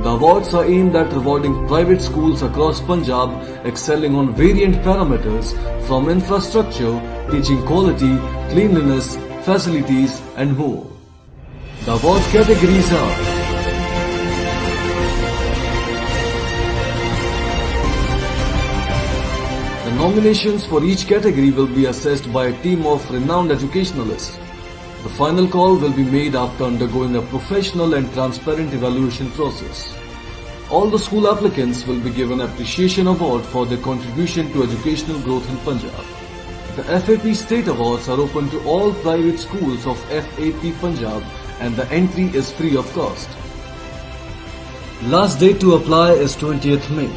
The awards are aimed at rewarding private schools across Punjab excelling on variant parameters from infrastructure, teaching quality, cleanliness, facilities and more. The award categories are the nominations for each category will be assessed by a team of renowned educationalists. The final call will be made after undergoing a professional and transparent evaluation process. All the school applicants will be given Appreciation Award for their contribution to educational growth in Punjab. The FAP State Awards are open to all private schools of FAP Punjab and the entry is free of cost. Last date to apply is 20th May.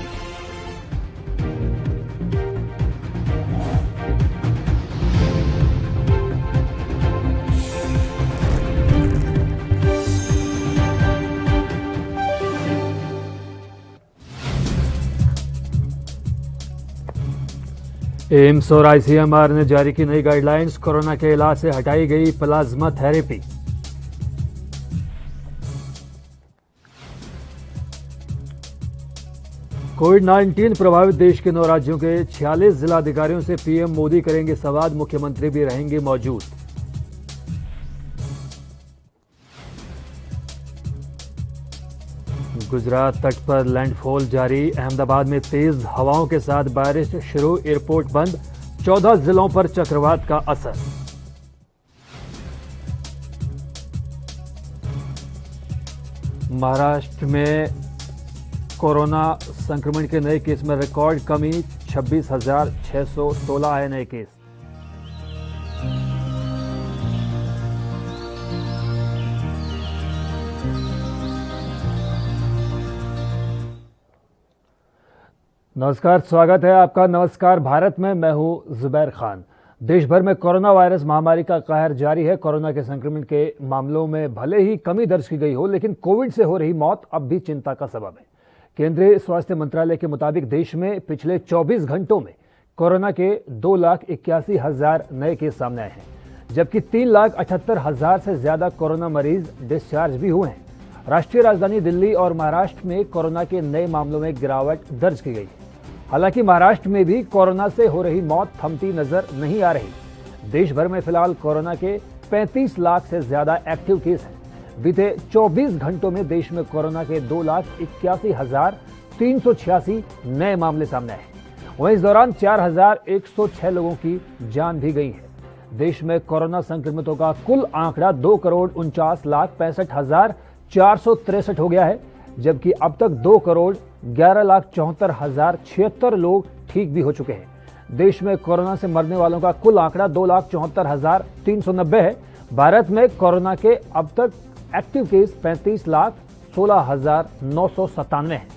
AIIMS और ICMR ने जारी की नई guidelines. Corona के इलाज से हटाई गई प्लाज्मा थेरेपी। कोविड-19 प्रभावित देश के 9 राज्यों के 46 जिलाधिकारियों से पीएम मोदी करेंगे संवाद। मुख्यमंत्री भी रहेंगे मौजूद। गुजरात तट पर लैंडफॉल जारी। अहमदाबाद में तेज हवाओं के साथ बारिश शुरू। एयरपोर्ट बंद। 14 जिलों पर चक्रवात का असर। महाराष्ट्र में कोरोना संक्रमण के नए केस में रिकॉर्ड कमी। 26,616 आए नए केस। नमस्कार, स्वागत है आपका नमस्कार भारत में। मैं हूं जुबैर खान। देश भर में कोरोना वायरस महामारी का कहर जारी है। कोरोना के संक्रमण के मामलों में भले ही कमी दर्ज की गई हो, लेकिन कोविड से हो रही मौत अब भी चिंता का सबब है। केंद्रीय स्वास्थ्य मंत्रालय के मुताबिक देश में पिछले 24 घंटों में कोरोना के 2,81,000 नए केस सामने आए हैं, जबकि 3,78,000 से ज्यादा कोरोना मरीज डिस्चार्ज भी हुए हैं। राष्ट्रीय राजधानी दिल्ली और महाराष्ट्र में कोरोना के नए मामलों में गिरावट दर्ज की गई है। हालांकि महाराष्ट्र में भी कोरोना से हो रही मौत थमती नजर नहीं आ रही। देश भर में फिलहाल कोरोना के 35 लाख से ज्यादा एक्टिव केस हैं। बीते 24 घंटों में देश में कोरोना के 2,81,386 नए मामले सामने आए। वहीं इस दौरान 4,106 लोगों की जान भी गई है। देश में कोरोना संक्रमितों का कुल आंकड़ा 2,49,65,463 हो गया है, जबकि अब तक 2,11,74,076 लोग ठीक भी हो चुके हैं। देश में कोरोना से मरने वालों का कुल आंकड़ा 2,74,390 है। भारत में कोरोना के अब तक एक्टिव केस 35,16,997 हैं।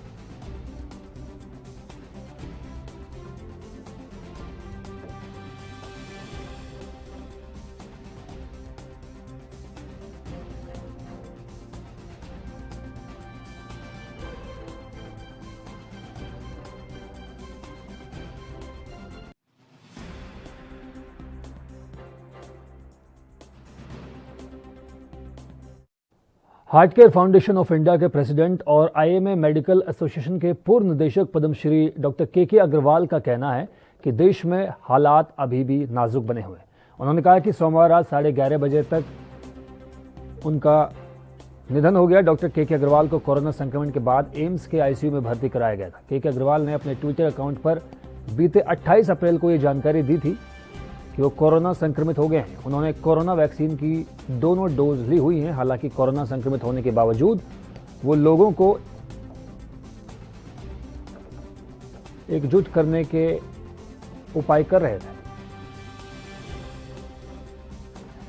Heart care foundation of India के प्रेसिडेंट और आईएमए मेडिकल एसोसिएशन के पूर्व निदेशक पद्मश्री डॉक्टर के अग्रवाल का कहना है कि देश में हालात अभी भी नाजुक बने हुए हैं। उन्होंने कहा कि सोमवार रात 11:30 बजे तक उनका निधन हो गया। डॉक्टर के अग्रवाल को कोरोना संक्रमण के बाद एम्स के आईसीयू में भर्ती कराया गया था। के अग्रवाल ने अपने ट्विटर अकाउंट पर बीते 28 अप्रैल को यह जानकारी दी थी कि वो कोरोना संक्रमित हो गए हैं। उन्होंने कोरोना वैक्सीन की दोनों डोज ली हुई हैं। हालांकि कोरोना संक्रमित होने के बावजूद वो लोगों को एकजुट करने के उपाय कर रहे थे।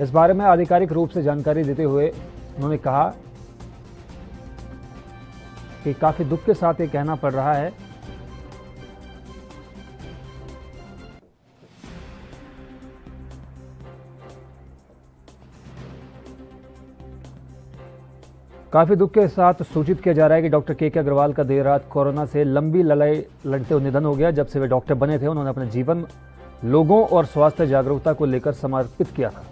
इस बारे में आधिकारिक रूप से जानकारी देते हुए उन्होंने कहा कि काफी दुख के साथ ये कहना पड़ रहा है काफी दुख के साथ सूचित किया जा रहा है कि डॉक्टर के अग्रवाल का देर रात कोरोना से लंबी लड़ाई लड़ते हुए निधन हो गया। जब से वे डॉक्टर बने थे, उन्होंने अपना जीवन लोगों और स्वास्थ्य जागरूकता को लेकर समर्पित किया था।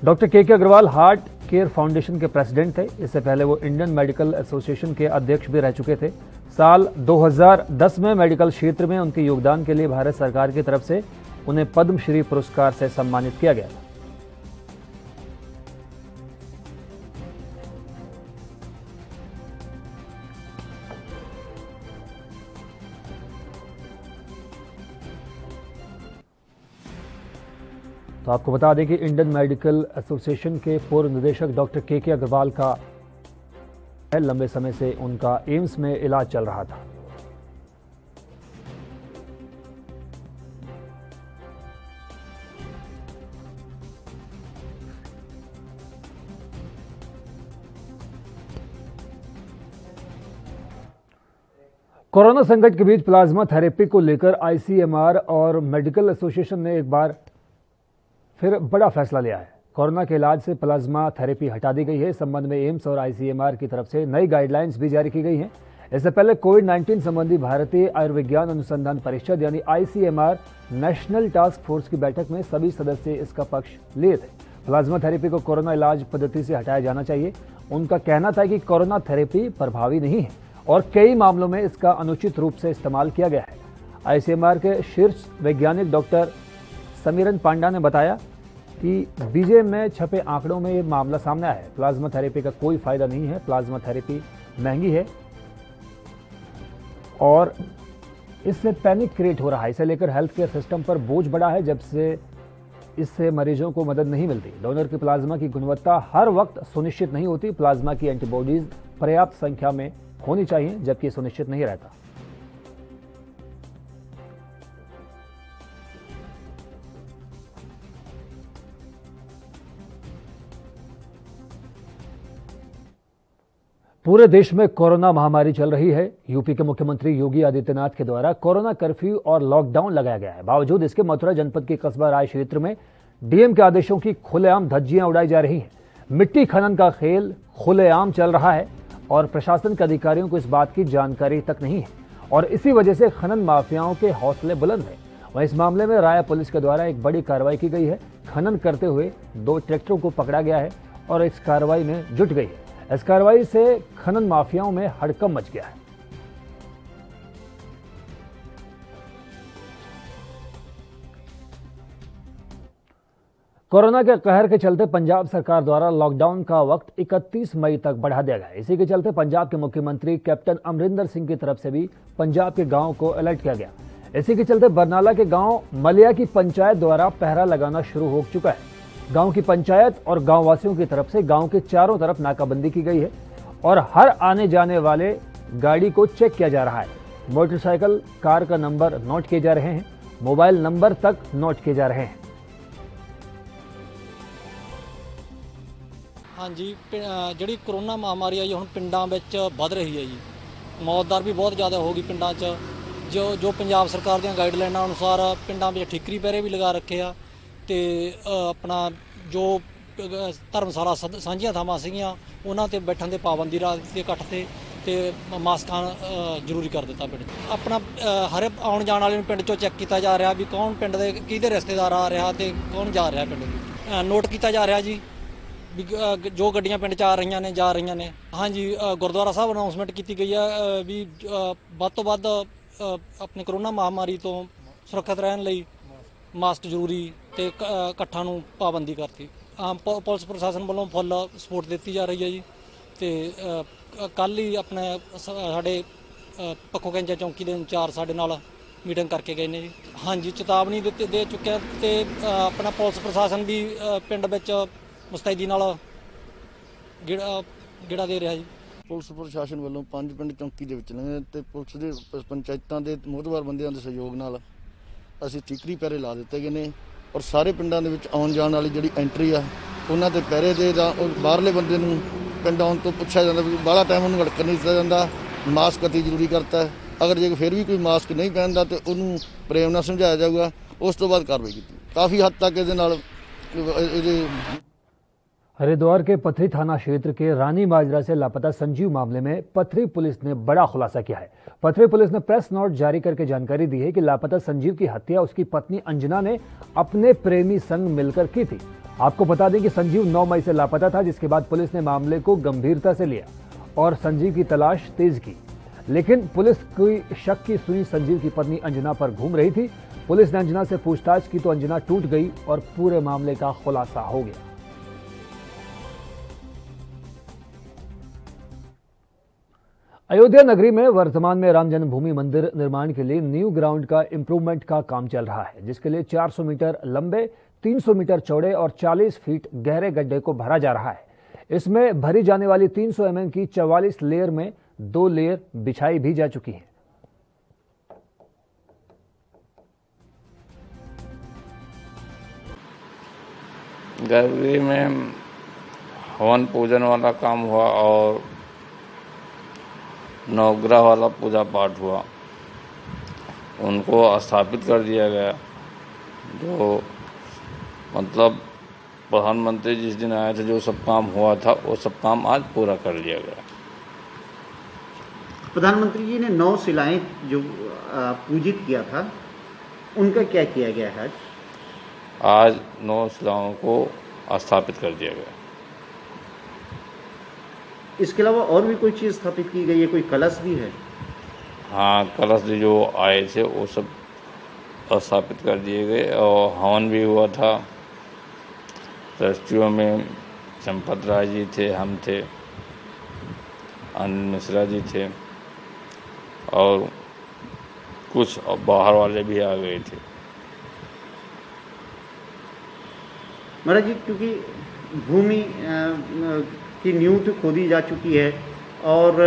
डॉक्टर के अग्रवाल हार्ट केयर फाउंडेशन के प्रेसिडेंट थे। इससे पहले वो इंडियन मेडिकल एसोसिएशन के अध्यक्ष भी रह चुके थे। साल 2010 में मेडिकल क्षेत्र में उनके योगदान के लिए भारत सरकार की तरफ से उन्हें पद्मश्री पुरस्कार से सम्मानित किया गया था। तो आपको बता दें कि इंडियन मेडिकल एसोसिएशन के पूर्व निदेशक डॉक्टर के अग्रवाल का लंबे समय से उनका एम्स में इलाज चल रहा था। कोरोना संकट के बीच प्लाज्मा थेरेपी को लेकर आईसीएमआर और मेडिकल एसोसिएशन ने एक बार फिर बड़ा फैसला लिया है। कोरोना के इलाज से प्लाज्मा थेरेपी हटा दी गई है। इस संबंध में एम्स और आईसीएमआर की तरफ से नई गाइडलाइंस भी जारी की गई हैं। इससे पहले कोविड-19 संबंधी भारतीय आयुर्विज्ञान अनुसंधान परिषद यानी आईसीएमआर नेशनल टास्क फोर्स की बैठक में सभी सदस्य इसका पक्ष लिए थे। प्लाज्मा थेरेपी को कोरोना इलाज पद्धति से हटाया जाना चाहिए। उनका कहना था कि कोरोना थेरेपी प्रभावी नहीं है और कई मामलों में इसका अनुचित रूप से इस्तेमाल किया गया है। आईसीएमआर के शीर्ष वैज्ञानिक डॉक्टर समीरन पांडा ने बताया कि बीजे में छपे आंकड़ों में ये मामला सामने आया है। प्लाज्मा थेरेपी का कोई फायदा नहीं है। प्लाज्मा थेरेपी महंगी है और इससे पैनिक क्रिएट हो रहा है। इसे लेकर हेल्थ केयर सिस्टम पर बोझ बढ़ा है जब से इससे मरीजों को मदद नहीं मिलती। डोनर की प्लाज्मा की गुणवत्ता हर वक्त सुनिश्चित नहीं होती। प्लाज्मा की एंटीबॉडीज पर्याप्त संख्या में होनी चाहिए जबकि सुनिश्चित नहीं रहता। पूरे देश में कोरोना महामारी चल रही है। यूपी के मुख्यमंत्री योगी आदित्यनाथ के द्वारा कोरोना कर्फ्यू और लॉकडाउन लगाया गया है। बावजूद इसके मथुरा जनपद के कस्बा राय क्षेत्र में डीएम के आदेशों की खुलेआम धज्जियां उड़ाई जा रही हैं। मिट्टी खनन का खेल खुलेआम चल रहा है और प्रशासन के अधिकारियों को इस बात की जानकारी तक नहीं है और इसी वजह से खनन माफियाओं के हौसले बुलंद हैं। वहीं इस मामले में राय पुलिस के द्वारा एक बड़ी कार्रवाई की गई है। खनन करते हुए 2 ट्रैक्टरों को पकड़ा गया है और इस कार्रवाई में जुट गई है। इस कार्रवाई से खनन माफियाओं में हड़कंप मच गया है। कोरोना के कहर के चलते पंजाब सरकार द्वारा लॉकडाउन का वक्त 31 मई तक बढ़ा दिया गया है। इसी के चलते पंजाब के मुख्यमंत्री कैप्टन अमरिंदर सिंह की तरफ से भी पंजाब के गांवों को अलर्ट किया गया। इसी के चलते बरनाला के गांव मलिया की पंचायत द्वारा पहरा लगाना शुरू हो चुका है। गांव की पंचायत और गांव वासियों की तरफ से गांव के चारों तरफ नाकाबंदी की गई है और हर आने जाने वाले गाड़ी को चेक किया जा रहा है। मोटरसाइकिल, कार का नंबर नोट किए जा रहे हैं। मोबाइल नंबर तक नोट किए जा रहे हैं। हाँ जी, ਜਿਹੜੀ कोरोना महामारी है जी ਹੁਣ ਪਿੰਡਾਂ ਵਿੱਚ ਵੱਧ ਰਹੀ ਹੈ ਜੀ। ਮੌਤ ਦਰ ਵੀ ਬਹੁਤ ਜ਼ਿਆਦਾ ਹੋ ਗਈ ਪਿੰਡਾਂ 'ਚ। ਜੋ ਪੰਜਾਬ ਸਰਕਾਰ ਦੀਆਂ ਗਾਈਡਲਾਈਨਾਂ ਅਨੁਸਾਰ ਪਿੰਡਾਂ ਵਿੱਚ ਠੀਕਰੀ ਪਹਿਰੇ ਵੀ ਲਗਾ ਰੱਖੇ ਆ ਤੇ ਆਪਣਾ ਜੋ ਧਰਮਸ਼ਾਲਾ ਸਾਂਝੀਆਂ ਥਾਵਾਂ ਸੀਗੀਆਂ ਉਹਨਾਂ ਤੇ ਬੈਠਣ ਦੇ ਪਾਬੰਦੀ ਲਾ ਦਿੱਤੀ ਇਕੱਠ ਤੇ ਮਾਸਕਾਂ ਜ਼ਰੂਰੀ ਕਰ ਦਿੱਤਾ ਪਿੰਡ 'ਚ। ਆਪਣਾ ਹਰ ਆਉਣ ਜਾਣ ਵਾਲੇ ਨੂੰ ਪਿੰਡ 'ਚੋਂ ਚੈੱਕ ਕੀਤਾ ਜਾ ਰਿਹਾ ਵੀ ਕੌਣ ਪਿੰਡ ਦੇ ਕਿਹਦੇ ਰਿਸ਼ਤੇਦਾਰ ਆ ਰਿਹਾ ਤੇ ਕੌਣ ਜਾ ਰਿਹਾ ਪਿੰਡ ਨੂੰ। ਨੋਟ ਕੀਤਾ ਜਾ ਰਿਹਾ ਜੀ ਵੀ ਜੋ ਗੱਡੀਆਂ ਪਿੰਡ 'ਚ ਆ ਰਹੀਆਂ ਨੇ ਜਾ ਰਹੀਆਂ ਨੇ। ਹਾਂਜੀ, ਗੁਰਦੁਆਰਾ ਸਾਹਿਬ ਅਨਾਉਂਸਮੈਂਟ ਕੀਤੀ ਗਈ ਹੈ ਵੀ ਵੱਧ ਤੋਂ ਵੱਧ ਆਪਣੀ ਕੋਰੋਨਾ ਮਹਾਮਾਰੀ ਤੋਂ ਸੁਰੱਖਿਅਤ ਰਹਿਣ ਲਈ ਮਾਸਕ ਜ਼ਰੂਰੀ ਤੇ ਇਕੱਠਾਂ ਨੂੰ ਪਾਬੰਦੀ ਕਰਤੀ। ਪੁਲਿਸ ਪ੍ਰਸ਼ਾਸਨ ਵੱਲੋਂ ਫੁੱਲ ਸਪੋਰਟ ਦਿੱਤੀ ਜਾ ਰਹੀ ਹੈ ਜੀ ਤੇ ਕੱਲ੍ਹ ਹੀ ਆਪਣੇ ਸਾਡੇ ਪੱਖੋ ਕੈਂਚਾ ਚੌਂਕੀ ਦੇ ਇੰਚਾਰਜ ਸਾਡੇ ਨਾਲ ਮੀਟਿੰਗ ਕਰਕੇ ਗਏ ਨੇ ਜੀ। ਹਾਂਜੀ, ਚੇਤਾਵਨੀ ਦੇ ਚੁੱਕਿਆ ਤੇ ਆਪਣਾ ਪੁਲਿਸ ਪ੍ਰਸ਼ਾਸਨ ਵੀ ਪਿੰਡ ਵਿੱਚ ਮੁਸਤੈਦੀ ਨਾਲ ਗੇੜਾ ਦੇ ਰਿਹਾ ਜੀ। ਪੁਲਿਸ ਪ੍ਰਸ਼ਾਸਨ ਵੱਲੋਂ 5 ਪਿੰਡ ਚੌਂਕੀ ਦੇ ਵਿੱਚ ਨੇ ਤੇ ਪੁਲਿਸ ਦੇ ਪੰਚਾਇਤਾਂ ਦੇ ਮੋਹਤਬਾਰ ਬੰਦਿਆਂ ਦੇ ਸਹਿਯੋਗ ਨਾਲ ਅਸੀਂ ਠੀਕਰੀ ਪਹਿਰੇ ਲਾ ਦਿੱਤੇ ਗਏ ਨੇ ਔਰ ਸਾਰੇ ਪਿੰਡਾਂ ਦੇ ਵਿੱਚ ਆਉਣ ਜਾਣ ਵਾਲੀ ਜਿਹੜੀ ਐਂਟਰੀ ਆ ਉਹਨਾਂ ਤੇ ਪਹਿਰੇ ਦੇ ਦਾ ਬਾਹਰਲੇ ਬੰਦੇ ਨੂੰ ਪਿੰਡ ਆਉਣ ਤੋਂ ਪੁੱਛਿਆ ਜਾਂਦਾ ਵੀ ਬਾਹਲਾ ਟਾਈਮ ਉਹਨੂੰ ਅੜਕਣ ਨਹੀਂ ਦਿੱਤਾ ਜਾਂਦਾ। ਮਾਸਕ ਅਤੀ ਜ਼ਰੂਰੀ ਕਰਤਾ ਹੈ। ਅਗਰ ਜੇ ਫਿਰ ਵੀ ਕੋਈ ਮਾਸਕ ਨਹੀਂ ਪਹਿਨਦਾ ਤੇ ਉਹਨੂੰ ਪ੍ਰੇਮ ਨਾਲ ਸਮਝਾਇਆ ਜਾਊਗਾ। ਉਸ ਤੋਂ ਬਾਅਦ ਕਾਰਵਾਈ ਕੀਤੀ। ਕਾਫੀ ਹੱਦ ਤੱਕ ਇਹਦੇ ਨਾਲ ਇਹਦੇ हरिद्वार के पथरी थाना क्षेत्र के रानी माजरा से लापता संजीव मामले में पथरी पुलिस ने बड़ा खुलासा किया है। पथरी पुलिस ने प्रेस नोट जारी करके जानकारी दी है कि लापता संजीव की हत्या उसकी पत्नी अंजना ने अपने प्रेमी संग मिलकर की थी। आपको बता दें कि संजीव 9 मई से लापता था, जिसके बाद पुलिस ने मामले को गंभीरता से लिया और संजीव की तलाश तेज की। लेकिन पुलिस की शक की सुई संजीव की पत्नी अंजना पर घूम रही थी। पुलिस ने अंजना से पूछताछ की तो अंजना टूट गई और पूरे मामले का खुलासा हो गया। अयोध्या नगरी में वर्तमान में राम जन्मभूमि मंदिर निर्माण के लिए न्यू ग्राउंड का इंप्रूवमेंट का काम चल रहा है, जिसके लिए 400 मीटर लंबे, 300 मीटर चौड़े और 40 फीट गहरे गड्ढे को भरा जा रहा है। इसमें भरी जाने वाली 300 mm की 44 लेयर में 2 लेयर बिछाई भी जा चुकी है। गर्भगृह में हवन पूजन वाला काम हुआ और नवग्रह वाला पूजा पाठ हुआ, उनको स्थापित कर दिया गया। जो मतलब प्रधानमंत्री जिस दिन आए थे, जो सब काम हुआ था वो सब काम आज पूरा कर लिया गया। प्रधानमंत्री जी ने 9 शिलाएं जो पूजित किया था, उनका क्या किया गया है? आज 9 शिलाओं को स्थापित कर दिया गया। इसके अलावा और भी कोई चीज़ स्थापित की गई है? कोई कलश भी है? हाँ, कलश जो आए थे वो सब स्थापित कर दिए गए और हवन भी हुआ था। ट्रस्टियों में चंपत राय जी थे, हम थे, अनिल मिश्रा जी थे और कुछ बाहर वाले भी आ गए थे। महाराज जी, क्योंकि भूमि की नींव तो खोदी जा चुकी है और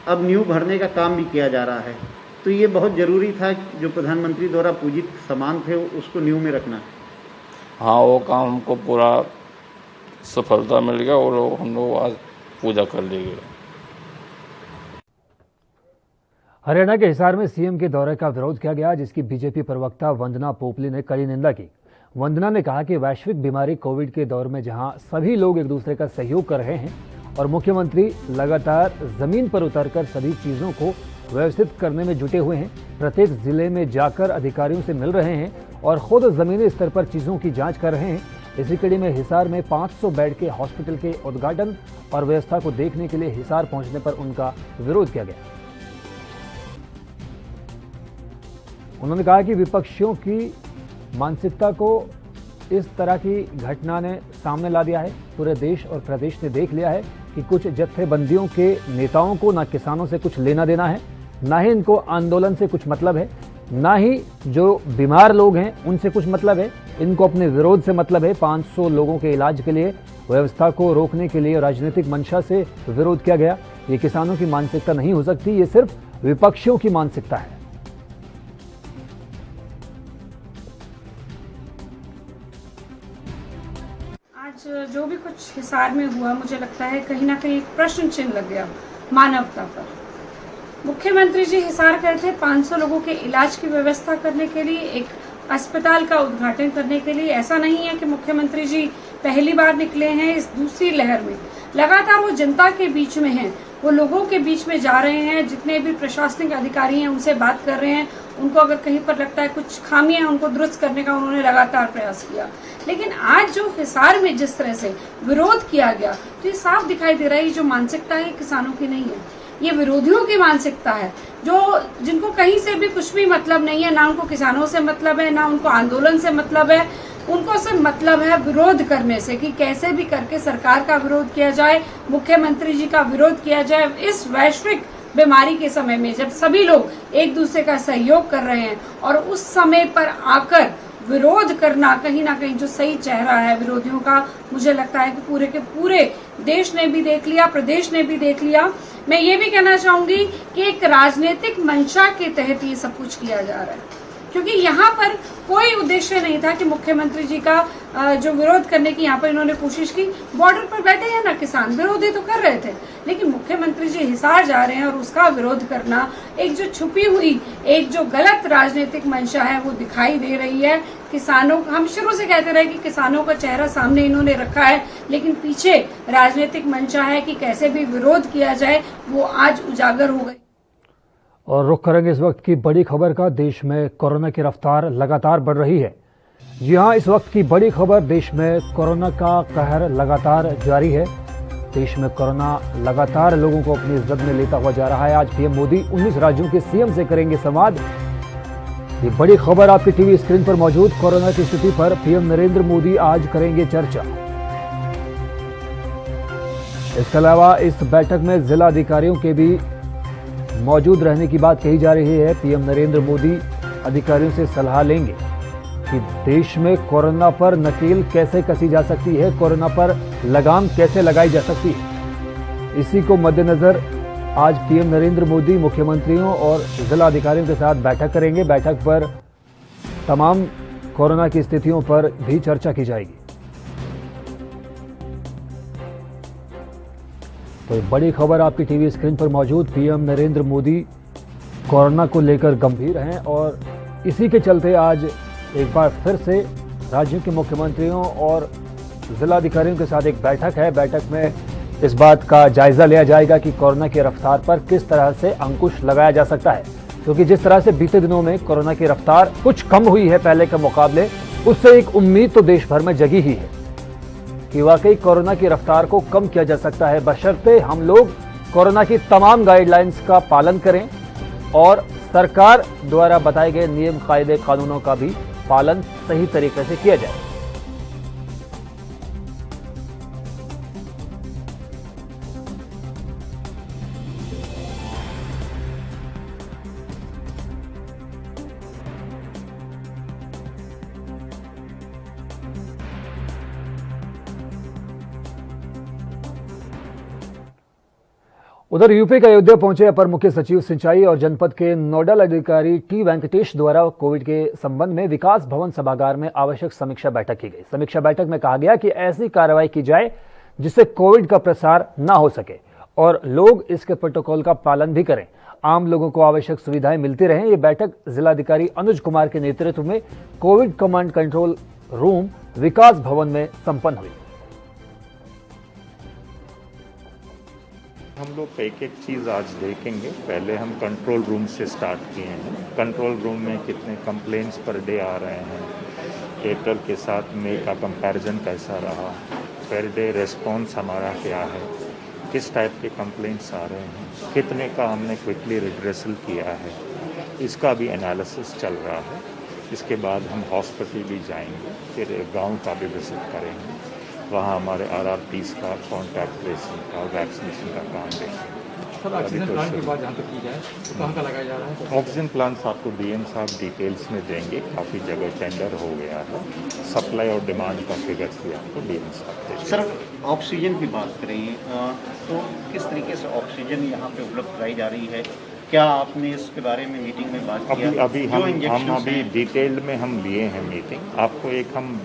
अब नींव भरने का काम भी किया जा रहा है, तो ये बहुत ज़रूरी था जो प्रधानमंत्री द्वारा पूजित सामान थे उसको नींव में रखना। हाँ, वो काम हमको पूरा सफलता मिल गया और हम लोग आज पूजा कर लेंगे। हरियाणा के हिसार में सीएम के दौरे का विरोध किया गया, जिसकी बीजेपी प्रवक्ता वंदना पोपली ने कड़ी निंदा की। वंदना ने कहा कि वैश्विक बीमारी कोविड के दौर में जहां सभी लोग एक दूसरे का सहयोग कर रहे हैं और मुख्यमंत्री लगातार जमीन पर उतरकर सभी चीजों को व्यवस्थित करने में जुटे हुए हैं, प्रत्येक जिले में जाकर अधिकारियों से मिल रहे हैं और खुद जमीनी स्तर पर चीजों की जांच कर रहे हैं। इसी कड़ी में हिसार में 500 बेड के हॉस्पिटल के उद्घाटन और व्यवस्था को देखने के लिए हिसार पहुंचने पर उनका विरोध किया गया। उन्होंने कहा कि विपक्षियों की मानसिकता को इस तरह की घटना ने सामने ला दिया है। पूरे देश और प्रदेश ने देख लिया है कि कुछ जत्थेबंदियों के नेताओं को ना किसानों से कुछ लेना देना है, ना ही इनको आंदोलन से कुछ मतलब है, ना ही जो बीमार लोग हैं उनसे कुछ मतलब है। इनको अपने विरोध से मतलब है। 500 लोगों के इलाज के लिए व्यवस्था को रोकने के लिए राजनीतिक मंशा से विरोध किया गया। ये किसानों की मानसिकता नहीं हो सकती, ये सिर्फ विपक्षियों की मानसिकता है। जो भी कुछ हिसार में हुआ, मुझे लगता है कहीं ना कहीं एक प्रश्न चिन्ह लग गया मानवता पर। मुख्यमंत्री जी हिसार गए थे 500 लोगों के इलाज की व्यवस्था करने के लिए, एक अस्पताल का उद्घाटन करने के लिए। ऐसा नहीं है कि मुख्यमंत्री जी पहली बार निकले हैं इस दूसरी लहर में। लगातार वो जनता के बीच में हैं, वो लोगों के बीच में जा रहे हैं। जितने भी प्रशासनिक अधिकारी हैं उनसे बात कर रहे हैं। उनको अगर कहीं पर लगता है कुछ खामियां हैं, उनको दुरुस्त करने का उन्होंने लगातार प्रयास किया। लेकिन आज जो हिसार में जिस तरह से विरोध किया गया, तो ये साफ दिखाई दे रहा है जो मानसिकता है किसानों की नहीं है, ये विरोधियों की मानसिकता है, जो जिनको कहीं से भी कुछ भी मतलब नहीं है। ना उनको किसानों से मतलब है, ना उनको आंदोलन से मतलब है। उनको सिर्फ मतलब है विरोध करने से, कि कैसे भी करके सरकार का विरोध किया जाए, मुख्यमंत्री जी का विरोध किया जाए। इस वैश्विक बीमारी के समय में जब सभी लोग एक दूसरे का सहयोग कर रहे हैं और उस समय पर आकर विरोध करना कहीं ना कहीं जो सही चेहरा है विरोधियों का, मुझे लगता है कि पूरे के पूरे देश ने भी देख लिया, प्रदेश ने भी देख लिया। मैं ये भी कहना चाहूंगी कि एक राजनीतिक मंशा के तहत ये सब कुछ किया जा रहा है, क्योंकि यहाँ पर कोई उद्देश्य नहीं था कि मुख्यमंत्री जी का जो विरोध करने की यहाँ पर इन्होंने कोशिश की। बॉर्डर पर बैठे हैं ना किसान, विरोधी तो कर रहे थे, लेकिन मुख्यमंत्री जी हिसार जा रहे हैं और उसका विरोध करना एक जो छुपी हुई एक जो गलत राजनीतिक मंशा है वो दिखाई दे रही है। किसानों, हम शुरू से कहते रहे कि किसानों का चेहरा सामने इन्होंने रखा है, लेकिन पीछे राजनीतिक मंशा है कि कैसे भी विरोध किया जाए, वो आज उजागर हो गई। और रुख करेंगे इस वक्त की बड़ी खबर का। देश में कोरोना की रफ्तार लगातार बढ़ रही है। जी हां, इस वक्त की बड़ी खबर, देश में कोरोना का कहर लगातार जारी है। देश में कोरोना लगातार लोगों को अपनी जद में लेता हुआ जा रहा है। आज पीएम मोदी 19 राज्यों के सीएम से करेंगे संवाद। ये बड़ी खबर आपकी टीवी स्क्रीन पर मौजूद। कोरोना की स्थिति पर पीएम नरेंद्र मोदी आज करेंगे चर्चा। इसके अलावा इस बैठक में जिला अधिकारियों के भी मौजूद रहने की बात कही जा रही है। पीएम नरेंद्र मोदी अधिकारियों से सलाह लेंगे कि देश में कोरोना पर नकेल कैसे कसी जा सकती है, कोरोना पर लगाम कैसे लगाई जा सकती है। इसी को मद्देनजर आज पीएम नरेंद्र मोदी मुख्यमंत्रियों और जिला अधिकारियों के साथ बैठक करेंगे। बैठक पर तमाम कोरोना की स्थितियों पर भी चर्चा की जाएगी। तो बड़ी खबर आपकी टीवी स्क्रीन पर मौजूद। पीएम नरेंद्र मोदी कोरोना को लेकर गंभीर हैं और इसी के चलते आज एक बार फिर से राज्यों के मुख्यमंत्रियों और जिलाधिकारियों के साथ एक बैठक है। बैठक में इस बात का जायजा लिया जाएगा कि कोरोना की रफ्तार पर किस तरह से अंकुश लगाया जा सकता है, क्योंकि जिस तरह से बीते दिनों में कोरोना की रफ्तार कुछ कम हुई है पहले के मुकाबले, उससे एक उम्मीद तो देश भर में जगी ही है कि वाकई कोरोना की रफ्तार को कम किया जा सकता है, बशर्ते हम लोग कोरोना की तमाम गाइडलाइंस का पालन करें और सरकार द्वारा बताए गए नियम, कायदे, कानूनों का भी पालन सही तरीके से किया जाए। उधर यूपी के अयोध्या पहुंचे अपर मुख्य सचिव सिंचाई और जनपद के नोडल अधिकारी टी वेंकटेश द्वारा कोविड के संबंध में विकास भवन सभागार में आवश्यक समीक्षा बैठक की गई। समीक्षा बैठक में कहा गया कि ऐसी कार्रवाई की जाए जिससे कोविड का प्रसार न हो सके और लोग इसके प्रोटोकॉल का पालन भी करें, आम लोगों को आवश्यक सुविधाएं मिलती रहें। ये बैठक जिलाधिकारी अनुज कुमार के नेतृत्व में कोविड कमांड कंट्रोल रूम विकास भवन में संपन्न हुई। हम लोग एक एक चीज़ आज देखेंगे। पहले हम कंट्रोल रूम से स्टार्ट किए हैं। कंट्रोल रूम में कितने कंप्लेंट्स पर डे आ रहे हैं, अप्रैल के साथ मई का कंपैरिजन कैसा रहा, पर डे रेस्पॉन्स हमारा क्या है, किस टाइप के कंप्लेंट्स आ रहे हैं, कितने का हमने क्विकली रिड्रेसल किया है, इसका भी एनालिसिस चल रहा है। इसके बाद हम हॉस्पिटल भी जाएंगे, फिर गाँव का भी विजिट करेंगे, वहाँ हमारे RRPs का, कॉन्टैक्ट ट्रेसिंग का, वैक्सीनेशन का काम देखेंगे। सर, ऑक्सीजन प्लांट की बात जहाँ तक की जाए तो कहाँ का लगाया जा रहा है? ऑक्सीजन प्लांट्स आपको डीएम साहब डिटेल्स में देंगे। काफ़ी जगह टेंडर हो गया है। सप्लाई और डिमांड का फिगर्स भी आपको डीएम साहब देंगे। सर, ऑक्सीजन की बात करें तो किस तरीके से ऑक्सीजन यहाँ पे उपलब्ध कराई जा रही है? क्या आपने इसके बारे में मीटिंग में बात किया? अभी हम अभी डिटेल्ड में हम लिए हैं मीटिंग। आपको एक हम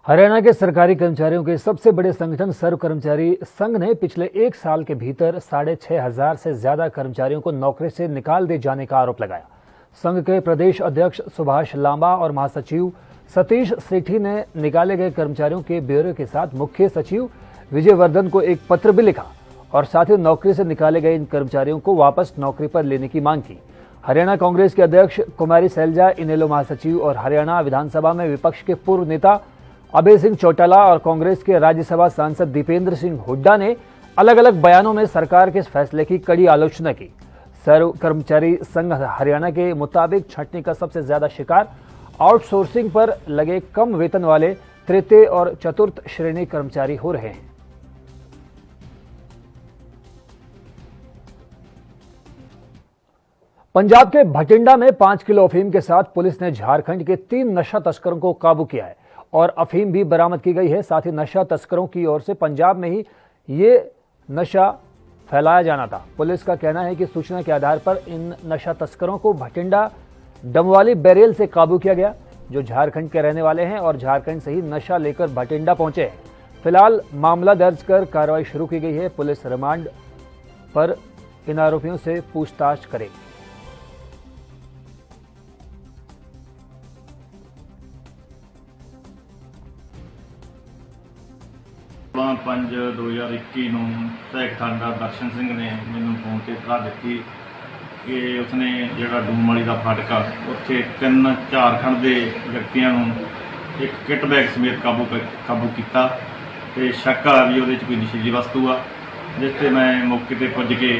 हरियाणा के सरकारी कर्मचारियों के सबसे बड़े संगठन सर्व कर्मचारी संघ ने पिछले एक साल के भीतर 6,500 से ज्यादा कर्मचारियों को नौकरी से निकाल दिए जाने का आरोप लगाया। संघ के प्रदेश अध्यक्ष सुभाष लांबा और महासचिव सतीश सेठी ने निकाले गए कर्मचारियों के ब्यौरे के साथ मुख्य सचिव विजय वर्धन को एक पत्र भी लिखा और साथ ही नौकरी से निकाले गए इन कर्मचारियों को वापस नौकरी पर लेने की मांग की। हरियाणा कांग्रेस के अध्यक्ष कुमारी सैलजा, इनेलो महासचिव और हरियाणा विधानसभा में विपक्ष के पूर्व नेता अभय सिंह चौटाला और कांग्रेस के राज्यसभा सांसद दीपेंद्र सिंह हुड्डा ने अलग अलग बयानों में सरकार के इस फैसले की कड़ी आलोचना की। सर्व कर्मचारी संघ हरियाणा के मुताबिक छंटनी का सबसे ज्यादा शिकार आउटसोर्सिंग पर लगे कम वेतन वाले तृतीय और चतुर्थ श्रेणी कर्मचारी हो रहे हैं। पंजाब के भटिंडा में 5 किलो अफीम के साथ पुलिस ने झारखंड के 3 नशा तस्करों को काबू किया है और अफीम भी बरामद की गई है। साथ ही नशा तस्करों की ओर से पंजाब में ही ये नशा फैलाया जाना था। पुलिस का कहना है कि सूचना के आधार पर इन नशा तस्करों को भटिंडा डमवाली बैरेल से काबू किया गया, जो झारखंड के रहने वाले हैं और झारखंड से ही नशा लेकर भटिंडा पहुंचे हैं। फिलहाल मामला दर्ज कर कार्रवाई शुरू की गई है। पुलिस रिमांड पर इन आरोपियों से पूछताछ करेगी। 16/5/2021 ਨੂੰ ਸਹਾਇਕ ਥਾਣੇਦਾਰ ਦਰਸ਼ਨ ਸਿੰਘ ਨੇ ਮੈਨੂੰ ਫੋਨ ਤੇ ਇਤਲਾਹ ਦਿੱਤੀ ਕਿ ਉਸਨੇ ਜਿਹੜਾ ਡੂਮ ਵਾਲੀ ਦਾ ਫਾਟਕ ਆ ਉੱਥੇ 3 ਝਾਰਖੰਡ ਦੇ ਵਿਅਕਤੀਆਂ ਨੂੰ ਇੱਕ ਕਿੱਟ ਬੈਗ ਸਮੇਤ ਕਾਬੂ ਕੀਤਾ ਤੇ ਸ਼ੱਕ ਆ ਵੀ ਉਹਦੇ 'ਚ ਕੋਈ ਨਸ਼ੀਲੀ ਵਸਤੂ ਆ, ਜਿਸ ਤੇ ਮੈਂ ਮੌਕੇ ਤੇ ਪੁੱਜ ਕੇ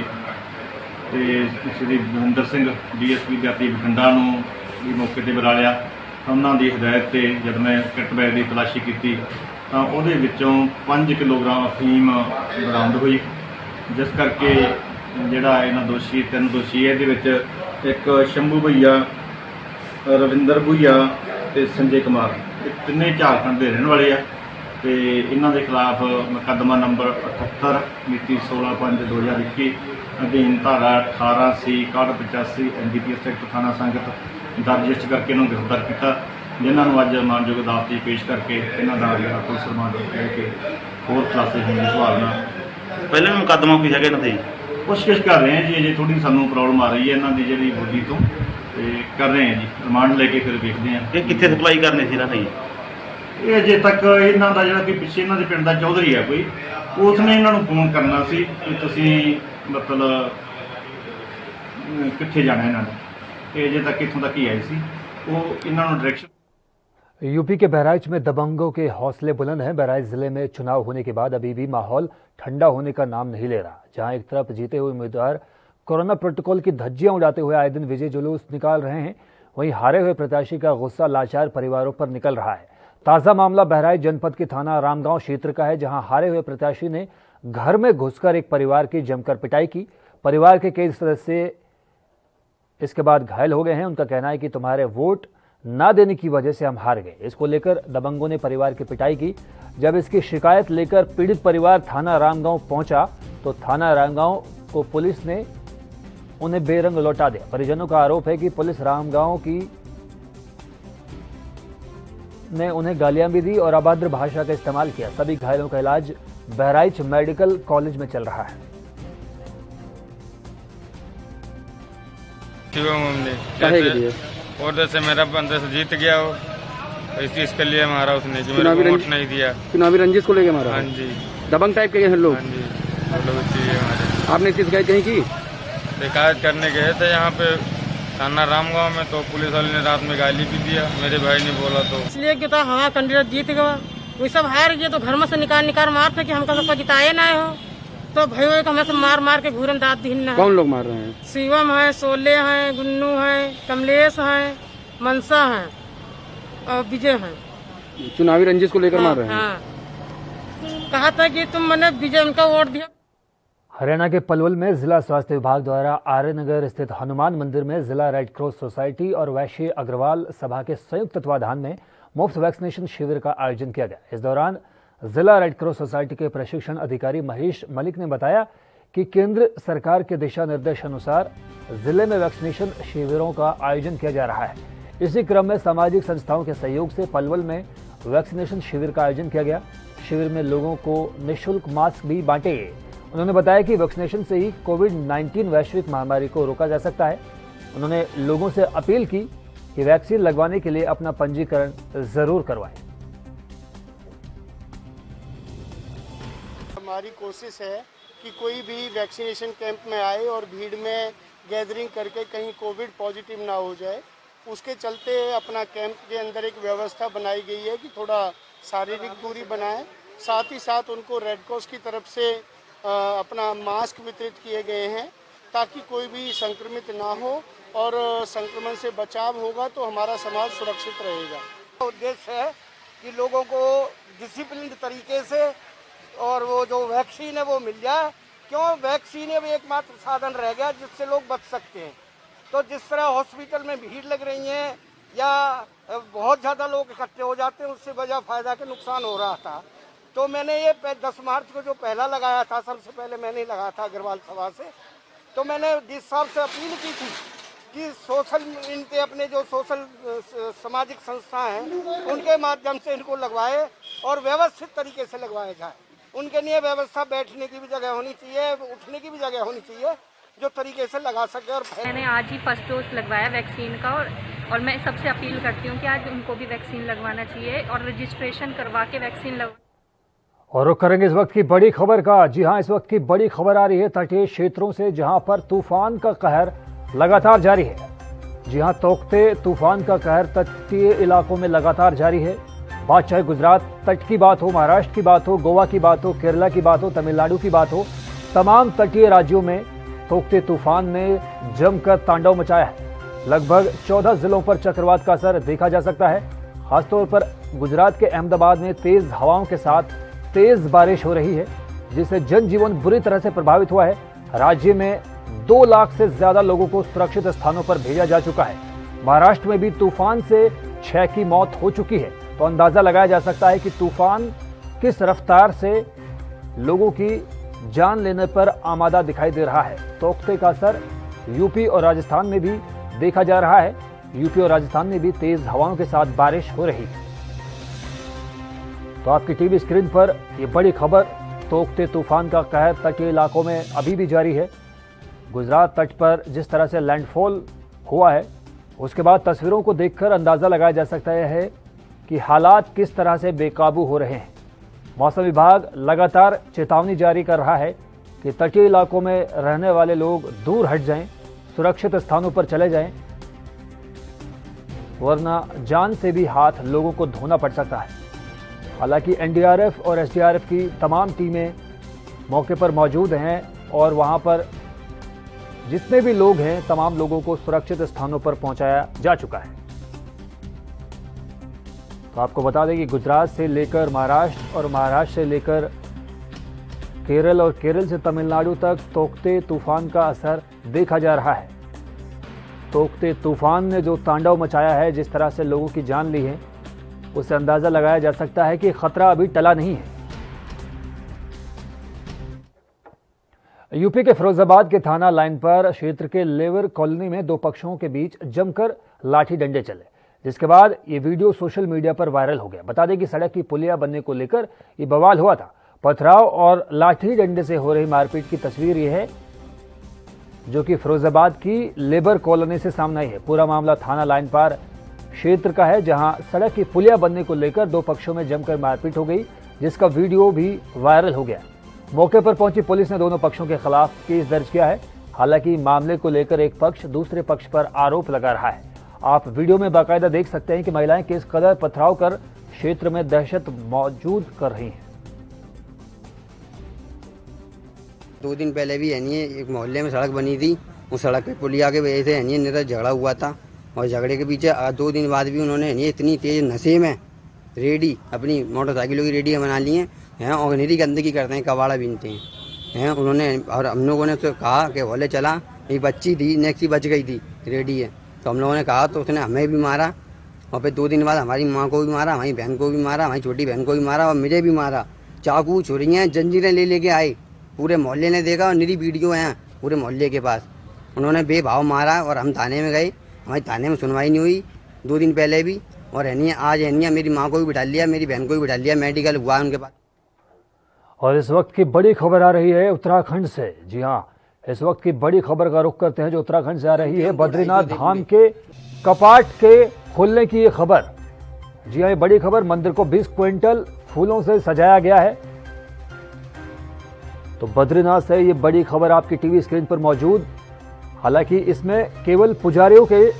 ਤੇ ਸ਼੍ਰੀ ਬਲਵਿੰਦਰ ਸਿੰਘ DSP ਦਿਹਾਤੀ ਬਠਿੰਡਾ ਨੂੰ ਵੀ ਮੌਕੇ ਤੇ ਬੁਲਾ ਲਿਆ। ਉਹਨਾਂ ਦੀ ਹਦਾਇਤ ਤੇ ਜਦ ਮੈਂ ਕਿੱਟ ਬੈਗ ਦੀ ਤਲਾਸ਼ੀ ਕੀਤੀ ਤਾਂ ਉਹਦੇ ਵਿੱਚੋਂ 5 ਕਿਲੋਗ੍ਰਾਮ ਅਫੀਮ ਬਰਾਮਦ ਹੋਈ, ਜਿਸ ਕਰਕੇ ਜਿਹੜਾ ਇਹਨਾਂ 3 ਦੋਸ਼ੀ ਇਹਦੇ ਵਿੱਚ ਇੱਕ ਸ਼ੰਭੂ ਭਈਆ, ਰਵਿੰਦਰ ਭੁਈਆ ਤੇ ਸੰਜੇ ਕੁਮਾਰ, ਇਹ ਤਿੰਨੇ ਝਾਰਖੰਡ ਦੇ ਰਹਿਣ ਵਾਲੇ ਆ ਤੇ ਇਹਨਾਂ ਦੇ ਖਿਲਾਫ ਮੁਕੱਦਮਾ ਨੰਬਰ 78 ਮਿਤੀ 16/5/2021 ਅਧੀਨ ਧਾਰਾ 18C 6185 NDPS ਐਕਟ ਥਾਣਾ ਸੰਗਤ ਦਰਜ ਰਜਿਸਟਰ ਕਰਕੇ ਇਹਨੂੰ ਗ੍ਰਿਫਤਾਰ ਕੀਤਾ, ਜਿਨ੍ਹਾਂ ਨੂੰ ਅੱਜ ਮਾਨਯੋਗ ਅਦਾਲਤ 'ਚ ਪੇਸ਼ ਕਰਕੇ ਇਹਨਾਂ ਦਾ ਜਿਹੜਾ ਪੁਲਿਸ ਰਿਮਾਂਡ ਲੈ ਕੇ ਹੋਰ ਖੁਲਾਸੇ ਹੋਣ ਦੀ ਸੰਭਾਵਨਾ। ਪਹਿਲਾਂ ਵੀ ਮੁਕੱਦਮਾ ਕੋਈ ਹੈਗਾ ਇਹਨਾਂ ਤੇ? ਕੋਸ਼ਿਸ਼ ਕਰ ਰਹੇ ਹਾਂ ਜੀ, ਅਜੇ ਥੋੜੀ ਸਾਨੂੰ ਪ੍ਰੋਬਲਮ ਆ ਰਹੀ ਹੈ ਇਹਨਾਂ ਦੀ ਜਿਹੜੀ ਬੋਡੀ ਤੋਂ, ਤੇ ਕਰ ਰਹੇ ਹਾਂ ਜੀ ਰਿਮਾਂਡ ਲੈ ਕੇ ਫਿਰ ਵੇਖਦੇ ਹਾਂ। ਇਹ ਕਿੱਥੇ ਸਪਲਾਈ ਕਰਨੀ ਸੀ ਇਹਨਾਂ ਨੇ? ਇਹ ਅਜੇ ਤੱਕ ਇਹਨਾਂ ਦਾ ਜਿਹੜਾ ਕਿ ਪਿੱਛੇ ਇਹਨਾਂ ਦੇ ਪਿੰਡ ਦਾ ਚੌਧਰੀ ਆ ਕੋਈ, ਉਸਨੇ ਇਹਨਾਂ ਨੂੰ ਫੋਨ ਕਰਨਾ ਸੀ ਕਿ ਤੁਸੀਂ ਮਤਲਬ ਕਿੱਥੇ जाना इन्होंने, अजे तक इतों तक ही आई सी वो इन्होंने डायरेक्शन। यूपी के बहराइच में दबंगों के हौसले बुलंद हैं। बहराइच जिले में चुनाव होने के बाद अभी भी माहौल ठंडा होने का नाम नहीं ले रहा। जहां एक तरफ जीते हुए उम्मीदवार कोरोना प्रोटोकॉल की धज्जियां उड़ाते हुए आए दिन विजय जुलूस निकाल रहे हैं, वहीं हारे हुए प्रत्याशी का गुस्सा लाचार परिवारों पर निकल रहा है। ताजा मामला बहराइच जनपद के थाना रामगांव क्षेत्र का है, जहां हारे हुए प्रत्याशी ने घर में घुसकर एक परिवार की जमकर पिटाई की। परिवार के कई सदस्य इसके बाद घायल हो गए हैं। उनका कहना है कि तुम्हारे वोट ना देने की वजह से हम हार गए। इसको लेकर दबंगों ने परिवार की पिटाई की। जब इसकी शिकायत लेकर पीड़ित परिवार थाना रामगांव पहुंचा तो थाना रामगांव को पुलिस ने उन्हें बेरंग लौटा दिया। परिजनों का आरोप है कि पुलिस रामगांव की ने उन्हें गालियां भी दी और अभद्र भाषा का इस्तेमाल किया। सभी घायलों का इलाज बहराइच मेडिकल कॉलेज में चल रहा है। और जैसे मेरा बंदे से जीत गया हो, इस चीज के लिए मारा उसने कि मेरे को वोट नहीं दिया। चुनावी रंजिश को लेके मारा? हाँ जी। दबंग टाइप के हैं लोग? हाँ जी, सब लोग चाहिए हमारे। आपने इसकी शिकायत कहीं की? शिकायत करने गए थे यहाँ पे थाना रामगांव में, तो पुलिस वाले ने रात में गाली भी दिया, मेरे भाई ने बोला तो इसलिए कि तो हमारा कैंडिडेट जीत गया, वो सब हार गए तो घर में से निकाल मार थे कि हमका सबको जिताए ना हो, तो भाई को हमें से मार के घूरन दाँत दिन। कौन लोग मार रहे हैं? शिवम है, सोले है, गुन्नू है, कमलेश है, मनसा है और विजय है। चुनावी रंजिश को लेकर मार रहे हैं? हाँ, कहा था कि तुम मैंने विजय उनका वोट दिया। हरियाणा के पलवल में जिला स्वास्थ्य विभाग द्वारा आर्यनगर स्थित हनुमान मंदिर में जिला रेड क्रॉस सोसाइटी और वैश्य अग्रवाल सभा के संयुक्त तत्वाधान में मुफ्त वैक्सीनेशन शिविर का आयोजन किया गया। इस दौरान जिला रेड क्रॉस सोसाइटी के प्रशिक्षण अधिकारी महेश मलिक ने बताया कि केंद्र सरकार के दिशा निर्देश अनुसार जिले में वैक्सीनेशन शिविरों का आयोजन किया जा रहा है। इसी क्रम में सामाजिक संस्थाओं के सहयोग से पलवल में वैक्सीनेशन शिविर का आयोजन किया गया। शिविर में लोगों को निःशुल्क मास्क भी बांटे गए। उन्होंने बताया कि वैक्सीनेशन से ही कोविड-19 वैश्विक महामारी को रोका जा सकता है। उन्होंने लोगों से अपील की कि वैक्सीन लगवाने के लिए अपना पंजीकरण जरूर करवाएं। हमारी कोशिश है कि कोई भी वैक्सीनेशन कैंप में आए और भीड़ में गैदरिंग करके कहीं कोविड पॉजिटिव ना हो जाए, उसके चलते अपना कैंप के अंदर एक व्यवस्था बनाई गई है कि थोड़ा शारीरिक दूरी बनाएं। साथ ही साथ उनको रेड क्रॉस की तरफ से अपना मास्क वितरित किए गए हैं ताकि कोई भी संक्रमित ना हो और संक्रमण से बचाव होगा तो हमारा समाज सुरक्षित रहेगा। उद्देश्य है कि लोगों को डिसिप्लिन तरीके से और वो जो वैक्सीन है वो मिल जाए। क्यों? वैक्सीन अब एकमात्र साधन रह गया जिससे लोग बच सकते हैं। तो जिस तरह हॉस्पिटल में भीड़ लग रही है या बहुत ज़्यादा लोग इकट्ठे हो जाते हैं, उससे वजह फ़ायदा के नुकसान हो रहा था। तो मैंने ये 10 मार्च को जो पहला लगाया था, सबसे पहले मैंने लगाया था अग्रवाल सभा से, तो मैंने डीएस साहब से अपील की थी कि सोशल इनके अपने जो सोशल सामाजिक संस्था हैं उनके माध्यम से इनको लगवाए और व्यवस्थित तरीके से लगवाया जाए। उनके लिए व्यवस्था, बैठने की भी जगह होनी चाहिए, उठने की भी जगह होनी चाहिए जो तरीके से लगा सके। और मैंने आज ही फर्स्ट डोज लगवाया वैक्सीन का और मैं सबसे अपील करती हूँ कि आज उनको भी वैक्सीन लगवाना चाहिए और रजिस्ट्रेशन करवा के वैक्सीन लगवा। और रुक करेंगे इस वक्त की बड़ी खबर का। जी हां, इस वक्त की बड़ी खबर आ रही है तटीय क्षेत्रों से, जहां पर तूफान का कहर लगातार जारी है। जी हां, तोकते तूफान का कहर तटीय इलाकों में लगातार जारी है। बात चाहे गुजरात तट की बात हो, महाराष्ट्र की बात हो, गोवा की बात हो, केरला की बात हो, तमिलनाडु की बात हो, तमाम तटीय राज्यों में तोकते तूफान ने जमकर तांडव मचाया है। लगभग 14 जिलों पर चक्रवात का असर देखा जा सकता है। खासतौर पर गुजरात के अहमदाबाद में तेज हवाओं के साथ तेज बारिश हो रही है, जिससे जनजीवन बुरी तरह से प्रभावित हुआ है। राज्य में 2 लाख से ज्यादा लोगों को सुरक्षित स्थानों पर भेजा जा चुका है। महाराष्ट्र में भी तूफान से 6 की मौत हो चुकी है। तो अंदाजा लगाया जा सकता है कि तूफान किस रफ्तार से लोगों की जान लेने पर आमादा दिखाई दे रहा है। तोकते का असर यूपी और राजस्थान में भी देखा जा रहा है। यूपी और राजस्थान में भी तेज हवाओं के साथ बारिश हो रही है। तो आपकी टीवी स्क्रीन पर यह बड़ी खबर, तोकते तूफान का कहर तटीय इलाकों में अभी भी जारी है। गुजरात तट पर जिस तरह से लैंडफॉल हुआ है, उसके बाद तस्वीरों को देखकर अंदाजा लगाया जा सकता है कि हालात किस तरह से बेकाबू हो रहे हैं। मौसम विभाग लगातार चेतावनी जारी कर रहा है कि तटीय इलाकों में रहने वाले लोग दूर हट जाएं, सुरक्षित स्थानों पर चले जाएं, वरना जान से भी हाथ लोगों को धोना पड़ सकता है। हालांकि एनडीआरएफ और एसडीआरएफ की तमाम टीमें मौके पर मौजूद हैं और वहां पर जितने भी लोग हैं, तमाम लोगों को सुरक्षित स्थानों पर पहुंचाया जा चुका है। तो आपको बता दें कि गुजरात से लेकर महाराष्ट्र और महाराष्ट्र से लेकर केरल और केरल से तमिलनाडु तक तोकते तूफान का असर देखा जा रहा है। तोकते तूफान ने जो तांडव मचाया है, जिस तरह से लोगों की जान ली है, उससे अंदाजा लगाया जा सकता है कि खतरा अभी टला नहीं है। यूपी के फिरोजाबाद के थाना लाइन पर क्षेत्र के लेबर कॉलोनी में 2 पक्षों के बीच जमकर लाठी डंडे चले, जिसके बाद ये वीडियो सोशल मीडिया पर वायरल हो गया। बता दें कि सड़क की पुलिया बनने को लेकर ये बवाल हुआ था। पथराव और लाठी डंडे से हो रही मारपीट की तस्वीर ये है, जो कि फिरोजाबाद की लेबर कॉलोनी से सामने आई है। पूरा मामला थाना लाइन पर क्षेत्र का है, जहां सड़क की पुलिया बनने को लेकर 2 पक्षों में जमकर मारपीट हो गई, जिसका वीडियो भी वायरल हो गया। मौके पर पहुंची पुलिस ने दोनों पक्षों के खिलाफ केस दर्ज किया है। हालांकि मामले को लेकर एक पक्ष दूसरे पक्ष पर आरोप लगा रहा है। आप वीडियो में बाकायदा देख सकते हैं कि महिलाएं किस कदर पथराव कर क्षेत्र में दहशत मौजूद कर रही हैं। 2 दिन पहले भी एक मोहल्ले में सड़क बनी थी, उस सड़क पे पुलिया के वजह से निरंतर झगड़ा हुआ था, और झगड़े के पीछे 2 दिन बाद भी उन्होंने इतनी तेज नशे में रेडी अपनी मोटरसाइकिलों की रेडी बना ली हैं और निरी गंदगी करते हैं, कबाड़ा बीनते हैं उन्होंने। और हम लोगों ने उससे कहा कि बोले चला, एक बच्ची थी नेक्सी बच गई थी रेडी है, तो हम लोगों ने कहा, तो उसने हमें भी मारा, और फिर 2 दिन बाद हमारी माँ को भी मारा, हमारी बहन को भी मारा, हमारी छोटी बहन को भी मारा और मुझे भी मारा। चाकू छुरियाँ जंजीरें ले लेके आए, पूरे मोहल्ले ने देखा और निरी वीडियो हैं पूरे मोहल्ले के पास। उन्होंने बेभाव मारा और हम थाने में गए, हमारी थाने में सुनवाई नहीं हुई 2 दिन पहले भी। और आज मेरी माँ को भी बिठा लिया, मेरी बहन को भी बिठा लिया, मेडिकल हुआ उनके पास। और इस वक्त की बड़ी खबर आ रही है उत्तराखंड से। जी हाँ, इस वक्त की बड़ी खबर का रुख करते हैं जो उत्तराखंड से आ रही है। बद्रीनाथ धाम के कपाट के खुलने की ये खबर। जी हाँ, ये बड़ी खबर। मंदिर को 20 क्विंटल फूलों से सजाया गया है। तो बद्रीनाथ से ये बड़ी खबर आपकी टीवी स्क्रीन पर मौजूद। हालांकि इसमें केवल पुजारियों के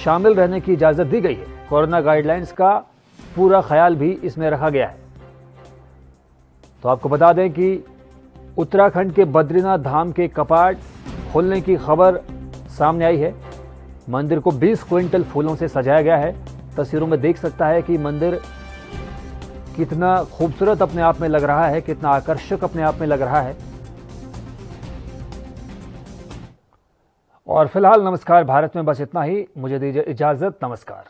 शामिल रहने की इजाजत दी गई है। कोरोना गाइडलाइंस का पूरा ख्याल भी इसमें रखा गया है। तो आपको बता दें कि उत्तराखंड के बद्रीनाथ धाम के कपाट खुलने की खबर सामने आई है। मंदिर को 20 क्विंटल फूलों से सजाया गया है। तस्वीरों में देख सकता है कि मंदिर कितना खूबसूरत अपने आप में लग रहा है, कितना आकर्षक अपने आप में लग रहा है। और फिलहाल नमस्कार भारत में बस इतना ही। मुझे दीजिए इजाजत। नमस्कार।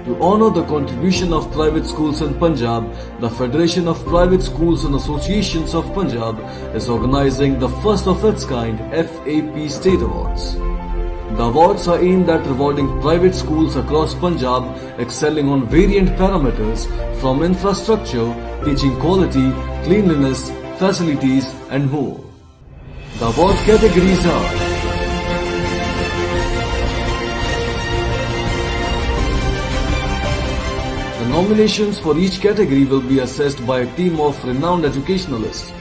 To honor the contribution of private schools in Punjab, the Federation of Private Schools and Associations of Punjab is organizing the first of its kind FAP State Awards. The awards are aimed at rewarding private schools across Punjab excelling on variant parameters from infrastructure, teaching quality, cleanliness, facilities and more. The award categories are The nominations for each category will be assessed by a team of renowned educationalists.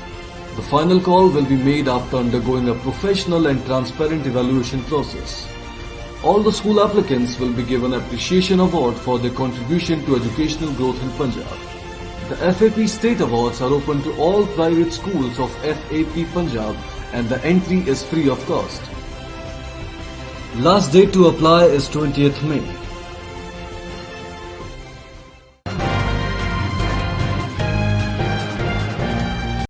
The final call will be made after undergoing a professional and transparent evaluation process. All the school applicants will be given Appreciation Award for their contribution to educational growth in Punjab. The FAP State Awards are open to all private schools of FAP Punjab and the entry is free of cost. Last date to apply is 20th May.